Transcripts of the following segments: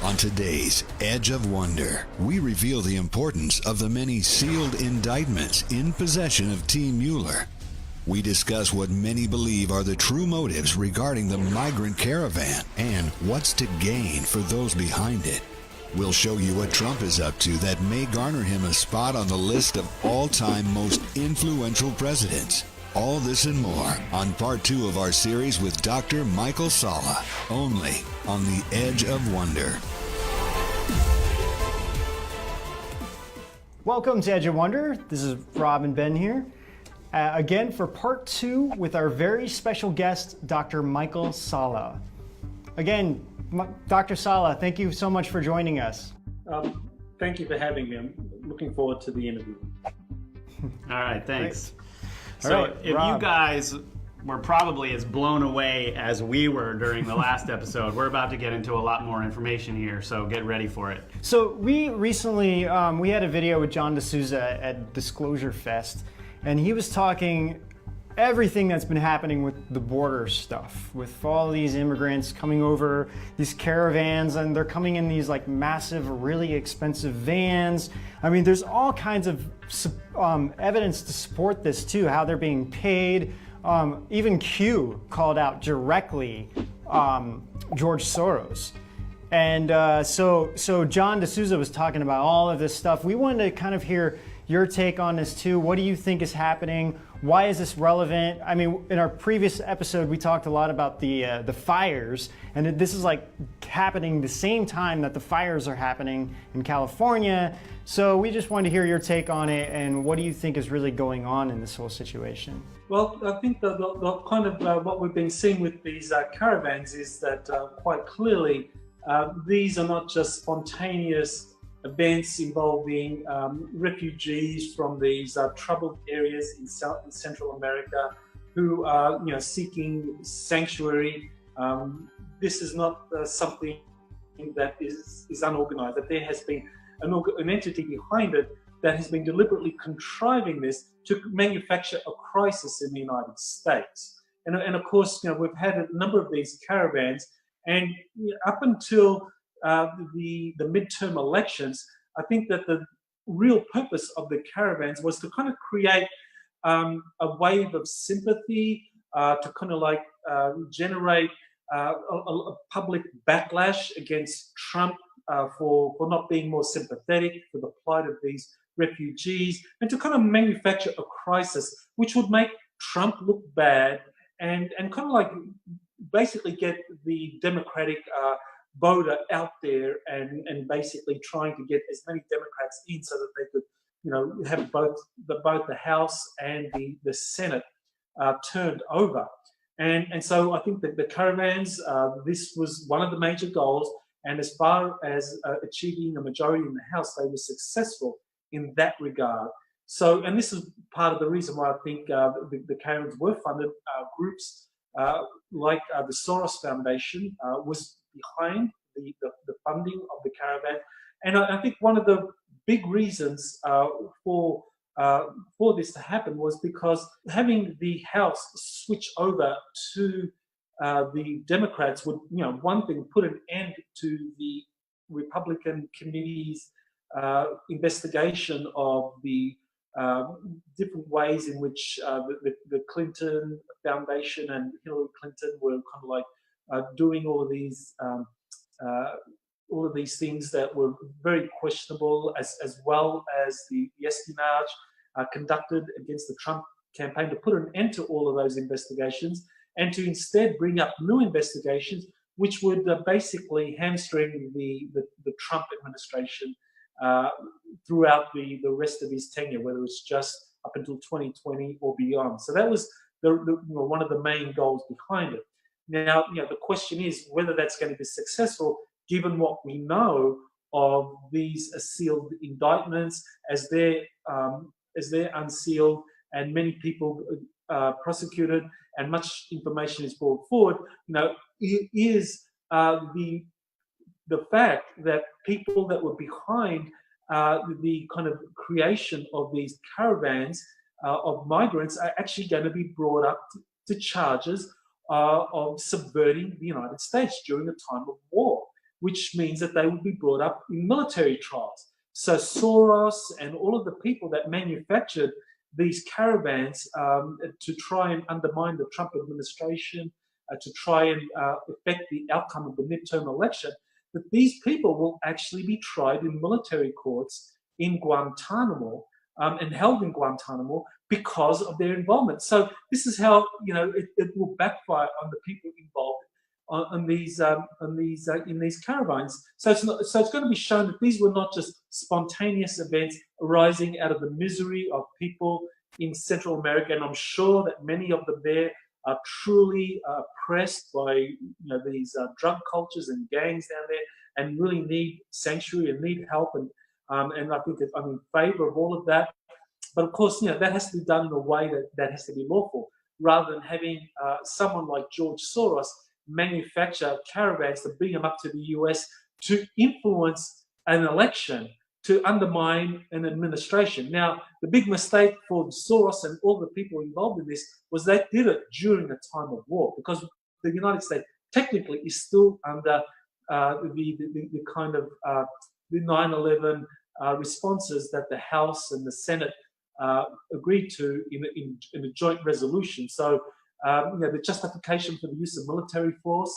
On today's Edge of Wonder, we reveal the importance of the many sealed indictments in possession of Team Mueller. We discuss what many believe are the true motives regarding the migrant caravan and what's to gain for those behind it. We'll show you what Trump is up to that may garner him a spot on the list of all-time most influential presidents. All this and more on part 2 of our series with Dr. Michael Salla, only on the Edge of Wonder. Welcome to Edge of Wonder. This is Rob and Ben here. Again for part 2 with our very special guest, Dr. Michael Salla. Again, Dr. Salla, thank you so much for joining us. Thank you for having me. I'm looking forward to the interview. All right, thanks. Great. So All right, if Rob, you guys were probably as blown away as we were during the last episode, we're about to get into a lot more information here, so get ready for it. So we recently, we had a video with John D'Souza at Disclosure Fest, and he was talking everything that's been happening with the border stuff, with all these immigrants coming over, these caravans, and they're coming in these like massive, really expensive vans. I mean, there's all kinds of evidence to support this too, how they're being paid. Even Q called out directly George Soros. And so John D'Souza was talking about all of this stuff. We wanted to kind of hear your take on this too. What do you think is happening? Why is this relevant? I mean, in our previous episode, we talked a lot about the fires, and this is like happening the same time that the fires are happening in California. So we just wanted to hear your take on it, and what do you think is really going on in this whole situation? Well, I think the kind of what we've been seeing with these caravans is that quite clearly these are not just spontaneous events involving refugees from these troubled areas in Central America who are seeking sanctuary. This is not something that is unorganized, that there has been an entity behind it that has been deliberately contriving this to manufacture a crisis in the United States. And of course, we've had a number of these caravans, and up until the midterm elections, I think that the real purpose of the caravans was to kind of create a wave of sympathy, to kind of like generate a public backlash against Trump for not being more sympathetic for the plight of these refugees, and to kind of manufacture a crisis which would make Trump look bad and kind of like basically get the Democratic voter out there and basically trying to get as many Democrats in so that they could have both the House and the Senate turned over. And so I think that the caravans, this was one of the major goals, and as far as achieving a majority in the House, they were successful in that regard. So, and this is part of the reason why I think the caravans were funded. Groups like the Soros Foundation was behind the funding of the caravan. And I think one of the big reasons for this to happen was because having the House switch over to the Democrats would, one thing, put an end to the Republican committee's investigation of the different ways in which the Clinton Foundation and Hillary Clinton were kind of like doing all of these things that were very questionable, as well as the espionage conducted against the Trump campaign, to put an end to all of those investigations and to instead bring up new investigations which would basically hamstring the Trump administration throughout the rest of his tenure, whether it's just up until 2020 or beyond. So that was one of the main goals behind it. Now, the question is whether that's going to be successful, given what we know of these sealed indictments as they're unsealed and many people prosecuted and much information is brought forward. Is the fact that people that were behind the kind of creation of these caravans of migrants are actually going to be brought up to charges of subverting the United States during a time of war, which means that they would be brought up in military trials. So Soros and all of the people that manufactured these caravans to try and undermine the Trump administration, to try and affect the outcome of the midterm election, that these people will actually be tried in military courts in Guantanamo and held in Guantanamo because of their involvement. So this is how, you know, it will backfire on the people involved in these caravans. So it's going to be shown that these were not just spontaneous events arising out of the misery of people in Central America, and I'm sure that many of them there are truly oppressed by these drug cultures and gangs down there, and really need sanctuary and need help. And I think that I'm in favour of all of that. But of course, that has to be done in a way that has to be lawful, rather than having someone like George Soros manufacture caravans to bring them up to the US to influence an election, to undermine an administration. Now, the big mistake for Soros and all the people involved in this was they did it during a time of war, because the United States technically is still under the kind of the 9/11 responses that the House and the Senate agreed to in a joint resolution. So the justification for the use of military force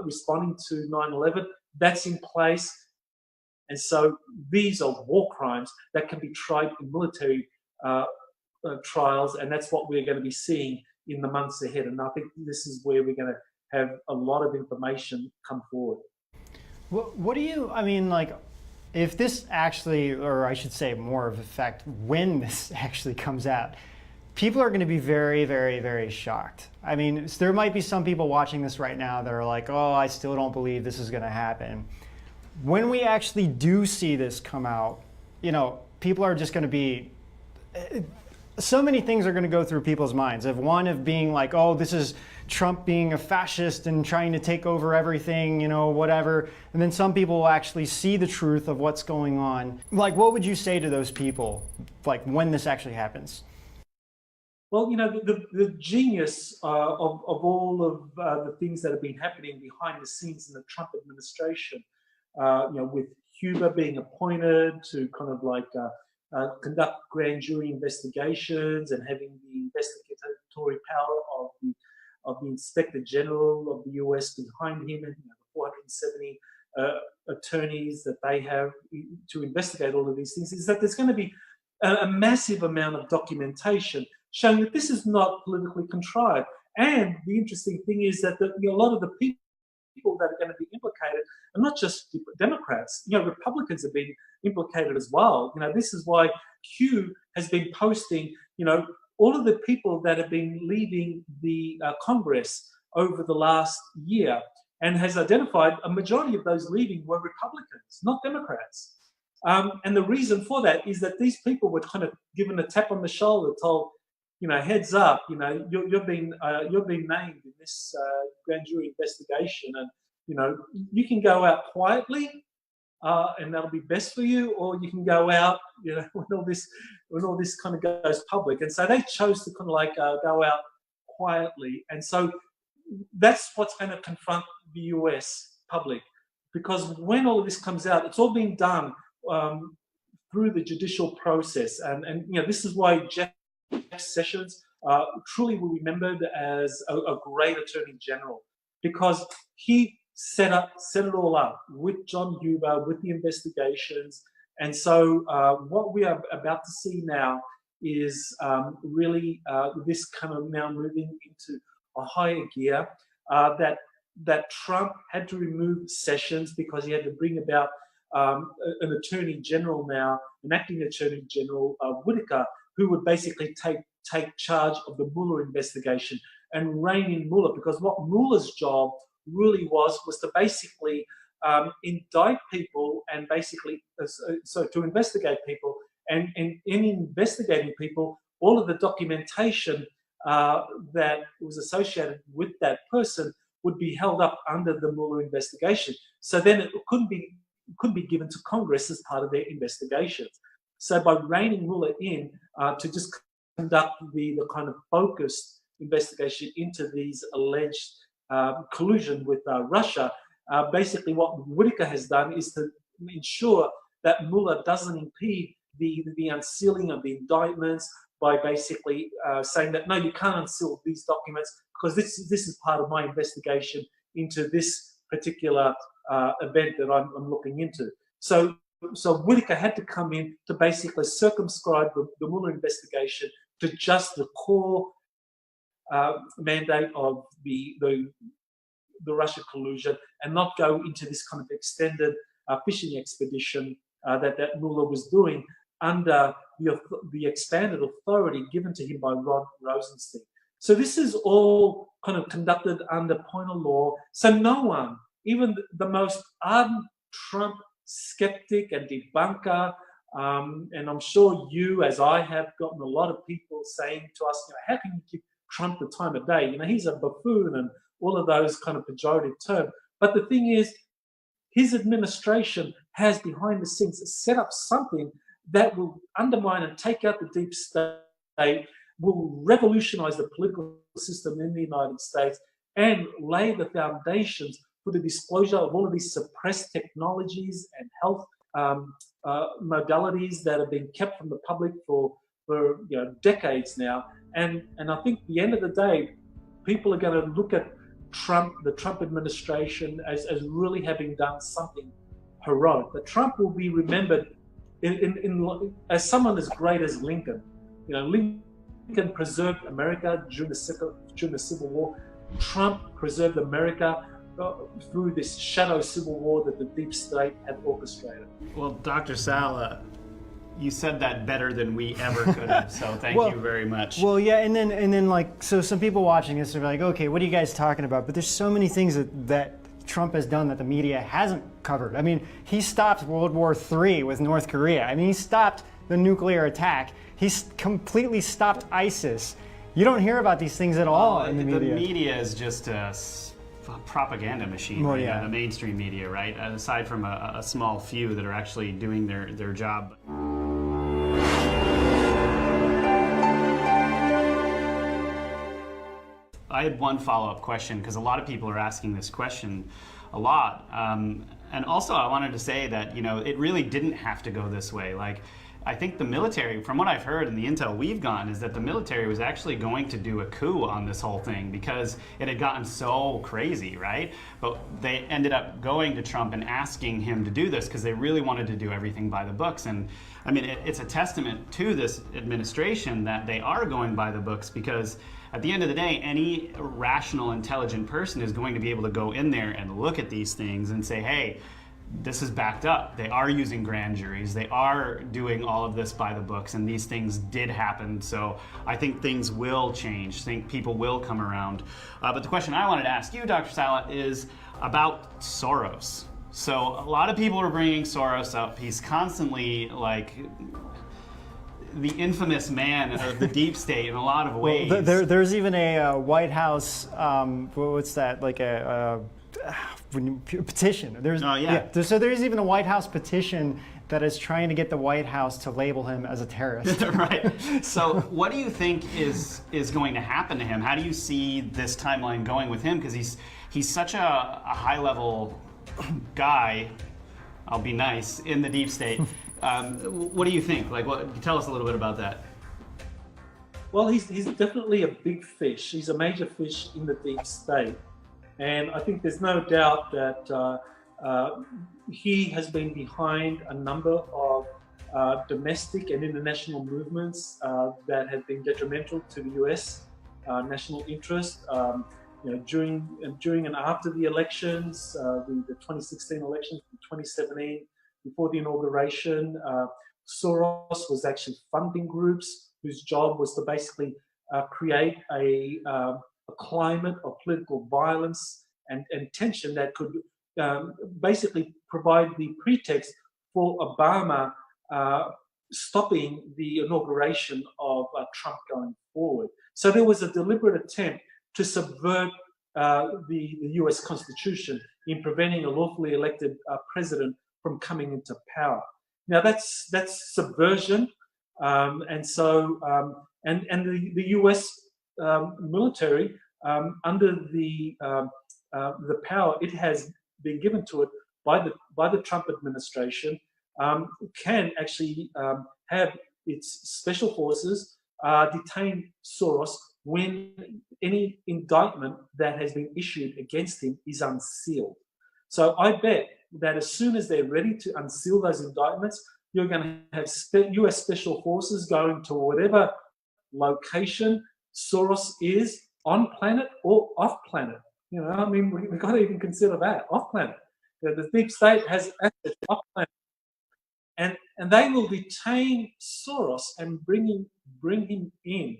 responding to 9/11, that's in place. And so these are war crimes that can be tried in military trials, and that's what we're going to be seeing in the months ahead. And I think this is where we're going to have a lot of information come forward. What do you, I mean, like, if this actually, or I should say more of a fact, when this actually comes out, people are going to be very, very, very shocked. I mean, there might be some people watching this right now that are like, oh, I still don't believe this is going to happen. When we actually do see this come out, people are just going to be, so many things are going to go through people's minds. Of being like, oh, this is Trump being a fascist and trying to take over everything, whatever. And then some people will actually see the truth of what's going on. Like, what would you say to those people, like, when this actually happens? Well, the genius of all of the things that have been happening behind the scenes in the Trump administration, with Huber being appointed to kind of like conduct grand jury investigations and having the investigatory power of the Inspector General of the US behind him, and the 470 attorneys that they have to investigate all of these things, is that there's going to be a massive amount of documentation showing that this is not politically contrived. And the interesting thing is that a lot of the people that are going to be implicated are not just Democrats. Republicans have been implicated as well. This is why Q has been posting, all of the people that have been leaving the Congress over the last year, and has identified a majority of those leaving were Republicans, not Democrats. And the reason for that is that these people were kind of given a tap on the shoulder, told, heads up, you're being named in this grand jury investigation, and you can go out quietly, and that'll be best for you, or you can go out, when all this kind of goes public. And so they chose to kind of like go out quietly, and so that's what's going to confront the US public, because when all of this comes out, it's all being done through the judicial process, and this is why Jeff Sessions truly will be remembered as a great Attorney General, because he set it all up with John Huber, with the investigations. And so what we are about to see now is really this kind of now moving into a higher gear, that Trump had to remove Sessions because he had to bring about an Attorney General now, an acting Attorney General, Whitaker, who would basically take charge of the Mueller investigation and rein in Mueller, because what Mueller's job really was to basically indict people and basically so to investigate people, and in investigating people, all of the documentation that was associated with that person would be held up under the Mueller investigation. So then it couldn't be given to Congress as part of their investigations. So by reining Mueller in to just conduct the kind of focused investigation into these alleged collusion with Russia, basically what Whitaker has done is to ensure that Mueller doesn't impede the unsealing of the indictments by basically saying that, no, you can't unseal these documents because this is part of my investigation into this particular event that I'm looking into. So Whitaker had to come in to basically circumscribe the Mueller investigation to just the core mandate of the Russia collusion, and not go into this kind of extended fishing expedition that Mueller was doing under the expanded authority given to him by Rod Rosenstein. So this is all kind of conducted under point of law. So no one, even the most ardent Trump skeptic and debunker, and I'm sure you, as I have, gotten a lot of people saying to us, how can you give Trump the time of day? He's a buffoon and all of those kind of pejorative terms. But the thing is, his administration has behind the scenes set up something that will undermine and take out the deep state, will revolutionize the political system in the United States, and lay the foundations for the disclosure of all of these suppressed technologies and health modalities that have been kept from the public for decades now. And I think at the end of the day, people are going to look at the Trump administration as really having done something heroic. That Trump will be remembered as someone as great as Lincoln. Lincoln preserved America during the Civil War. Trump preserved America through this shadow civil war that the deep state had orchestrated. Well, Dr. Sala, you said that better than we ever could have, so thank you very much. Well, yeah, and then so some people watching this are like, okay, what are you guys talking about? But there's so many things that Trump has done that the media hasn't covered. I mean, he stopped World War III with North Korea. I mean, he stopped the nuclear attack. He's completely stopped ISIS. You don't hear about these things at all in the media. The media is just a propaganda machine, well, right? yeah. The mainstream media, right? Aside from a small few that are actually doing their job. I had one follow-up question because a lot of people are asking this question a lot. And also I wanted to say that, it really didn't have to go this way. Like, I think the military, from what I've heard and the intel we've gotten, is that the military was actually going to do a coup on this whole thing because it had gotten so crazy, right? But they ended up going to Trump and asking him to do this because they really wanted to do everything by the books. And I mean, it's a testament to this administration that they are going by the books, because at the end of the day, any rational, intelligent person is going to be able to go in there and look at these things and say, hey, this is backed up. They are using grand juries. They are doing all of this by the books, and these things did happen. So I think things will change. I think people will come around. But the question I wanted to ask you, Dr. Sala, is about Soros. So a lot of people are bringing Soros up. He's constantly like the infamous man of the deep state in a lot of ways. Well, there's even a White House, what's that, like a petition. So there's even a White House petition that is trying to get the White House to label him as a terrorist. Right. So what do you think is going to happen to him? How do you see this timeline going with him? Because he's such a high-level guy, I'll be nice, in the deep state. What do you think? Tell us a little bit about that. Well, he's definitely a big fish. He's a major fish in the deep state. And I think there's no doubt that he has been behind a number of domestic and international movements that have been detrimental to the U.S. National interest. During and after the elections, the 2016 elections, the 2017, before the inauguration, Soros was actually funding groups whose job was to basically create a climate of political violence and tension that could basically provide the pretext for Obama stopping the inauguration of Trump going forward. So there was a deliberate attempt to subvert the US Constitution in preventing a lawfully elected president from coming into power. Now that's subversion, and the US military, under the power it has been given to it by the Trump administration can actually have its special forces detain Soros when any indictment that has been issued against him is unsealed. So I bet that as soon as they're ready to unseal those indictments, you're going to have US special forces going to whatever location Soros is, on planet or off planet. You know, I mean, we've got to even consider that, off planet. The deep state has assets off planet. And they will detain Soros and bring him in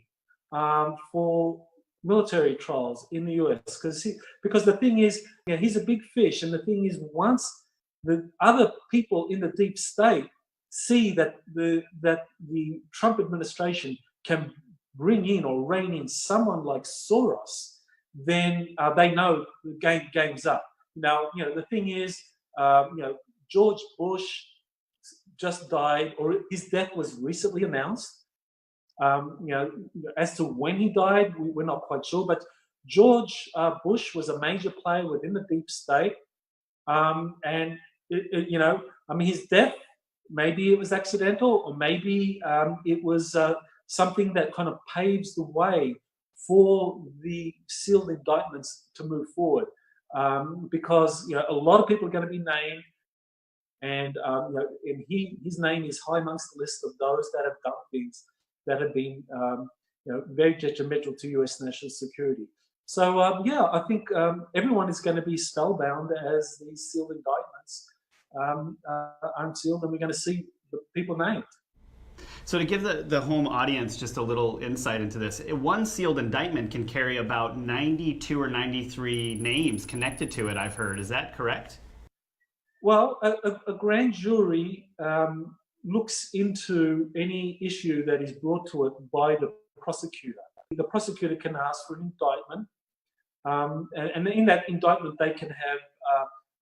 for military trials in the US. Because the thing is, he's a big fish, and the thing is, once the other people in the deep state see that the Trump administration can bring in or rein in someone like Soros, then they know the game's up. Now, the thing is, George Bush just died, or his death was recently announced. As to when he died, we're not quite sure. But George Bush was a major player within the deep state, and his death, maybe it was accidental, or maybe it was something that kind of paves the way for the sealed indictments to move forward, because a lot of people are going to be named. And his name is high amongst the list of those that have done things that have been very detrimental to U.S. national security. So I think everyone is going to be spellbound as these sealed indictments unsealed, and we're going to see the people named. So to give the home audience just a little insight into this, one sealed indictment can carry about 92 or 93 names connected to it, I've heard. Is that correct? Well, a grand jury looks into any issue that is brought to it by the prosecutor. The prosecutor can ask for an indictment, and in that indictment they can have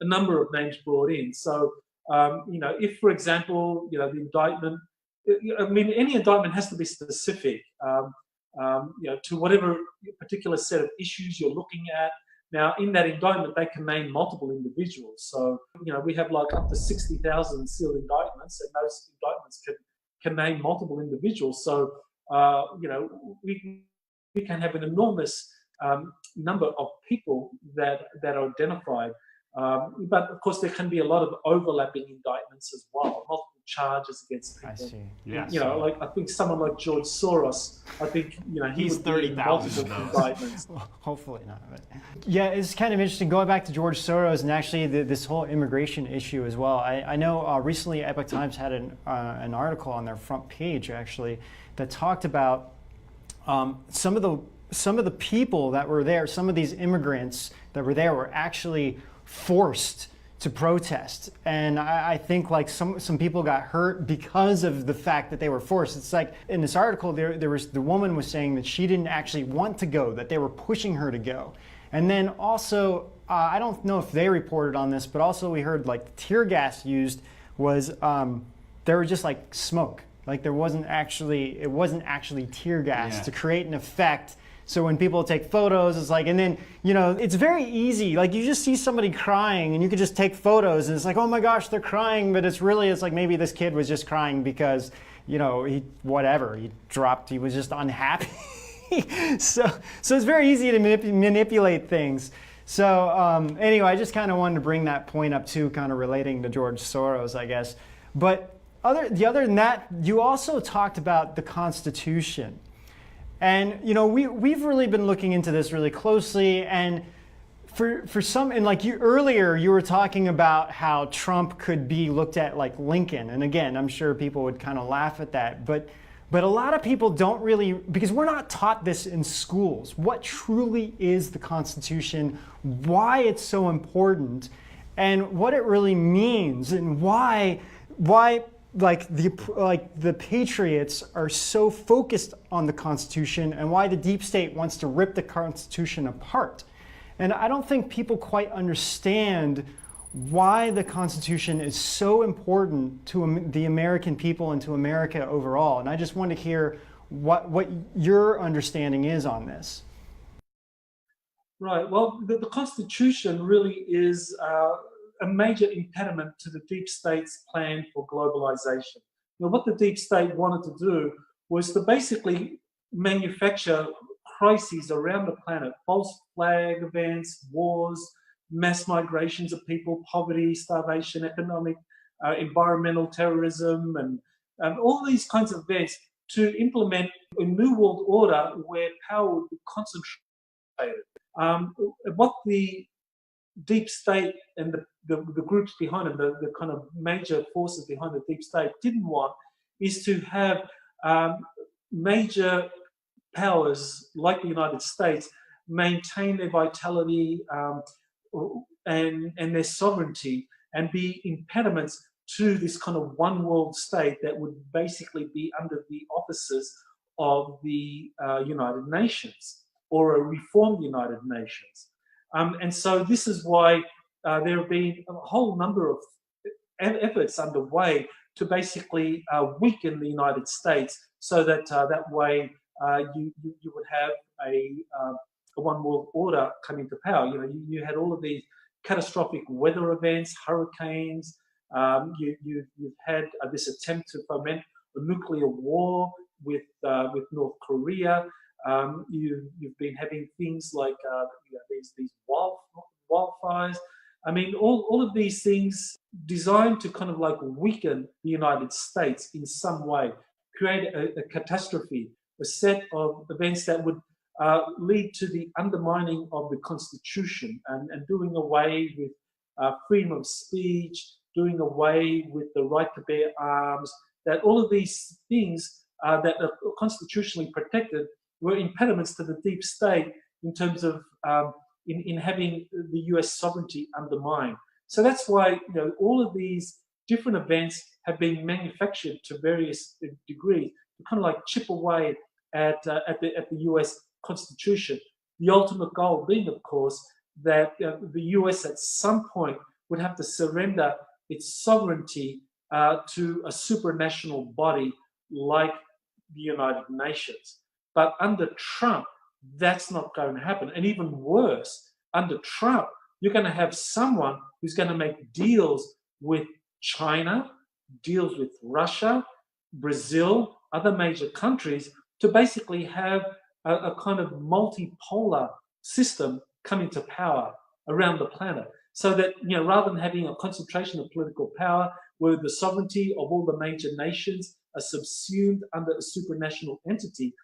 a number of names brought in. So, if, for example, the indictment, any indictment has to be specific, to whatever particular set of issues you're looking at. Now, in that indictment, they can name multiple individuals. So, we have like up to 60,000 sealed indictments, and those indictments can name multiple individuals. So, we can have an enormous number of people that are identified. But of course, there can be a lot of overlapping indictments as well, multiple charges against people. I see. Yeah. I think someone like George Soros, I think he's 30,000 of those. Indictments. Well, hopefully not. But yeah, it's kind of interesting going back to George Soros and actually this whole immigration issue as well. I know recently Epoch Times had an article on their front page actually that talked about some of the people that were there, some of these immigrants that were there were actually forced to protest, and I think like some people got hurt because of the fact that they were forced. It's like in this article there was, the woman was saying that she didn't actually want to go, that they were pushing her to go. And then also I don't know if they reported on this, but also we heard like the tear gas used was there were just like smoke, like it wasn't actually tear gas to create an effect. So when people take photos, it's like, and then, it's very easy. Like you just see somebody crying and you could just take photos and it's like, oh my gosh, they're crying. But it's like maybe this kid was just crying because, he was just unhappy. So it's very easy to manipulate things. So anyway, I just kind of wanted to bring that point up too, kind of relating to George Soros, I guess. But other than that, you also talked about the Constitution. And we've really been looking into this really closely, and for some, and like earlier you were talking about how Trump could be looked at like Lincoln, and again I'm sure people would kind of laugh at that, but a lot of people don't really, because we're not taught this in schools, what truly is the Constitution, why it's so important, and what it really means, and why the patriots are so focused on the Constitution, and why the deep state wants to rip the Constitution apart. And I don't think people quite understand why the Constitution is so important to the American people and to America overall. And I just want to hear what your understanding is on this. Right. Well, the Constitution really is a major impediment to the deep state's plan for globalization. Now, what the deep state wanted to do was to basically manufacture crises around the planet, false flag events, wars, mass migrations of people, poverty, starvation, economic, environmental terrorism, and all these kinds of events to implement a new world order where power would be concentrated. What the deep state and the groups behind it, the kind of major forces behind the deep state didn't want is to have major powers like the United States maintain their vitality and their sovereignty and be impediments to this kind of one world state that would basically be under the auspices of the United Nations or a reformed United Nations. And so this is why there have been a whole number of efforts underway to basically weaken the United States so that that way you would have a one world order come into power. You know, you had all of these catastrophic weather events, hurricanes. You've had this attempt to foment a nuclear war with North Korea. You've been having things like these wildfires. I mean, all of these things designed to kind of like weaken the United States in some way, create a catastrophe, a set of events that would lead to the undermining of the Constitution and doing away with freedom of speech, doing away with the right to bear arms, that all of these things that are constitutionally protected were impediments to the deep state in terms of in having the US sovereignty undermined. So that's why all of these different events have been manufactured to various degrees to kind of like chip away at the US Constitution. The ultimate goal being, of course, that the US at some point would have to surrender its sovereignty to a supranational body like the United Nations. But under Trump, that's not going to happen. And even worse, under Trump, you're going to have someone who's going to make deals with China, deals with Russia, Brazil, other major countries to basically have a kind of multipolar system come into power around the planet. So that, rather than having a concentration of political power where the sovereignty of all the major nations are subsumed under a supranational entity,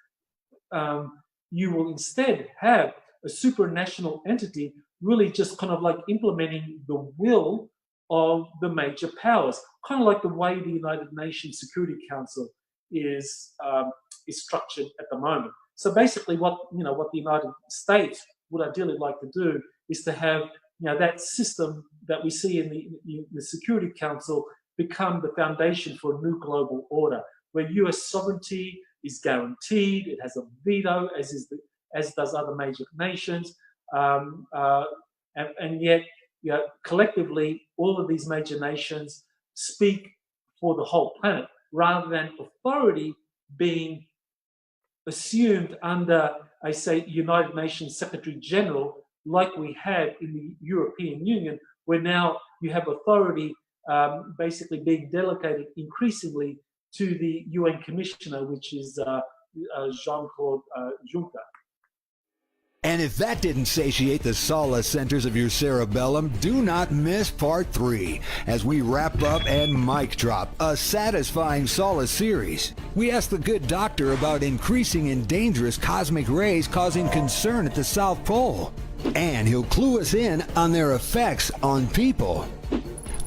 you will instead have a supranational entity really just kind of like implementing the will of the major powers, kind of like the way the United Nations Security Council is structured at the moment. So basically what the United States would ideally like to do is to have that system that we see in the Security Council become the foundation for a new global order where US sovereignty is guaranteed, it has a veto, as does other major nations, and yet collectively all of these major nations speak for the whole planet rather than authority being assumed under, I say, United Nations Secretary General, like we have in the European Union, where now you have authority basically being delegated increasingly to the UN Commissioner, which is Jean-Claude Juncker. And if that didn't satiate the solace centers of your cerebellum, do not miss part 3 as we wrap up and mic drop a satisfying solace series. We ask the good doctor about increasing and dangerous cosmic rays causing concern at the South Pole. And he'll clue us in on their effects on people.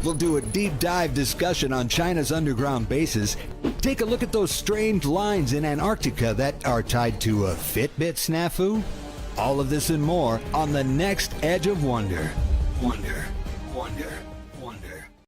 We'll do a deep dive discussion on China's underground bases, take a look at those strange lines in Antarctica that are tied to a Fitbit snafu. All of this and more on the next Edge of Wonder. Wonder.